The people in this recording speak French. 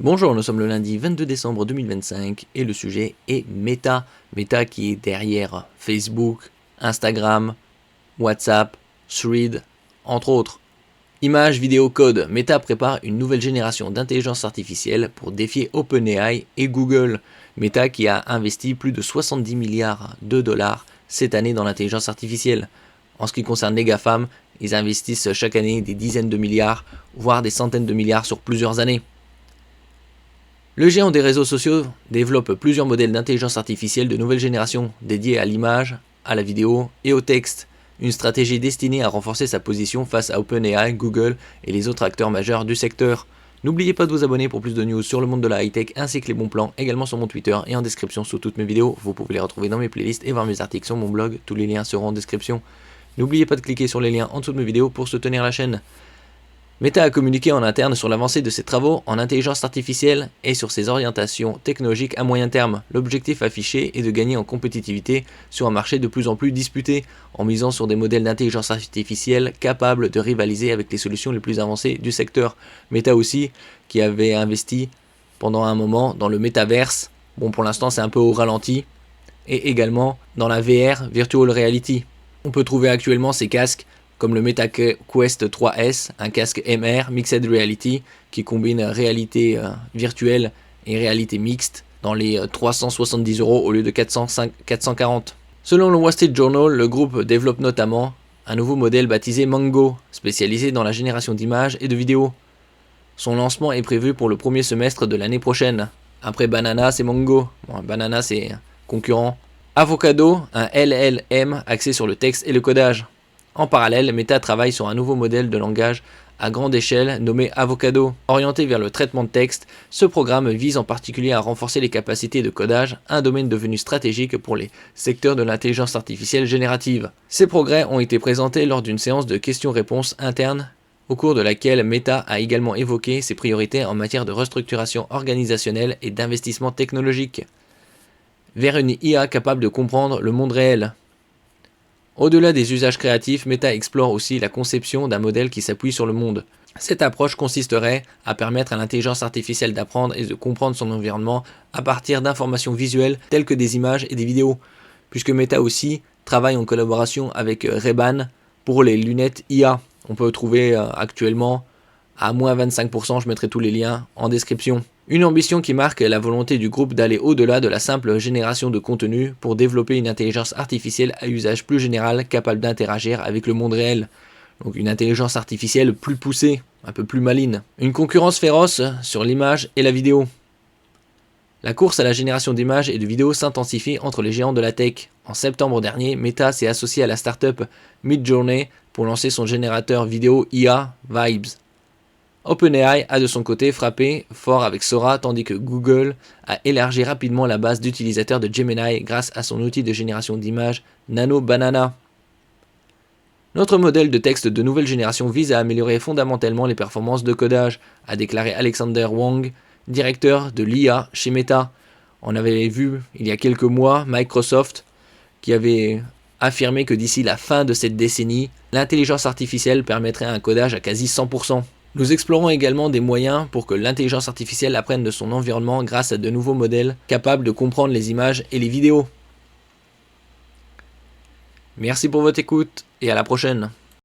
Bonjour, nous sommes le lundi 22 décembre 2025 et le sujet est Meta. Meta qui est derrière Facebook, Instagram, WhatsApp, Threads, entre autres. Images, vidéo, code. Meta prépare une nouvelle génération d'intelligence artificielle pour défier OpenAI et Google. Meta qui a investi plus de 70 milliards de dollars cette année dans l'intelligence artificielle. En ce qui concerne les GAFAM, ils investissent chaque année des dizaines de milliards, voire des centaines de milliards sur plusieurs années. Le géant des réseaux sociaux développe plusieurs modèles d'intelligence artificielle de nouvelle génération dédiés à l'image, à la vidéo et au texte. Une stratégie destinée à renforcer sa position face à OpenAI, Google et les autres acteurs majeurs du secteur. N'oubliez pas de vous abonner pour plus de news sur le monde de la high-tech ainsi que les bons plans également sur mon Twitter et en description sous toutes mes vidéos. Vous pouvez les retrouver dans mes playlists et voir mes articles sur mon blog, tous les liens seront en description. N'oubliez pas de cliquer sur les liens en dessous de mes vidéos pour soutenir la chaîne. Meta a communiqué en interne sur l'avancée de ses travaux en intelligence artificielle et sur ses orientations technologiques à moyen terme. L'objectif affiché est de gagner en compétitivité sur un marché de plus en plus disputé, en misant sur des modèles d'intelligence artificielle capables de rivaliser avec les solutions les plus avancées du secteur. Meta aussi, qui avait investi pendant un moment dans le métaverse, bon pour l'instant c'est un peu au ralenti, et également dans la VR, Virtual Reality. On peut trouver actuellement ces casques comme le MetaQuest 3S, un casque MR, Mixed Reality, qui combine réalité virtuelle et réalité mixte dans les 370 € au lieu de 440. Selon le Wall Street Journal, le groupe développe notamment un nouveau modèle baptisé Mango, spécialisé dans la génération d'images et de vidéos. Son lancement est prévu pour le premier semestre de l'année prochaine. Après Banana, c'est Mango. Bon, Banana, c'est concurrent. Avocado, un LLM axé sur le texte et le codage. En parallèle, Meta travaille sur un nouveau modèle de langage à grande échelle nommé Avocado. Orienté vers le traitement de texte, ce programme vise en particulier à renforcer les capacités de codage, un domaine devenu stratégique pour les secteurs de l'intelligence artificielle générative. Ces progrès ont été présentés lors d'une séance de questions-réponses interne, au cours de laquelle Meta a également évoqué ses priorités en matière de restructuration organisationnelle et d'investissement technologique, vers une IA capable de comprendre le monde réel. Au-delà des usages créatifs, Meta explore aussi la conception d'un modèle qui s'appuie sur le monde. Cette approche consisterait à permettre à l'intelligence artificielle d'apprendre et de comprendre son environnement à partir d'informations visuelles telles que des images et des vidéos, puisque Meta aussi travaille en collaboration avec Ray-Ban pour les lunettes IA. On peut trouver actuellement à moins 25%, je mettrai tous les liens en description. Une ambition qui marque la volonté du groupe d'aller au-delà de la simple génération de contenu pour développer une intelligence artificielle à usage plus général capable d'interagir avec le monde réel. Donc une intelligence artificielle plus poussée, un peu plus maligne. Une concurrence féroce sur l'image et la vidéo. La course à la génération d'images et de vidéos s'intensifie entre les géants de la tech. En septembre dernier, Meta s'est associé à la startup Midjourney pour lancer son générateur vidéo IA Vibes. OpenAI a de son côté frappé fort avec Sora, tandis que Google a élargi rapidement la base d'utilisateurs de Gemini grâce à son outil de génération d'images Nano Banana. Notre modèle de texte de nouvelle génération vise à améliorer fondamentalement les performances de codage, a déclaré Alexander Wang, directeur de l'IA chez Meta. On avait vu il y a quelques mois Microsoft qui avait affirmé que d'ici la fin de cette décennie, l'intelligence artificielle permettrait un codage à quasi 100%. Nous explorons également des moyens pour que l'intelligence artificielle apprenne de son environnement grâce à de nouveaux modèles capables de comprendre les images et les vidéos. Merci pour votre écoute et à la prochaine.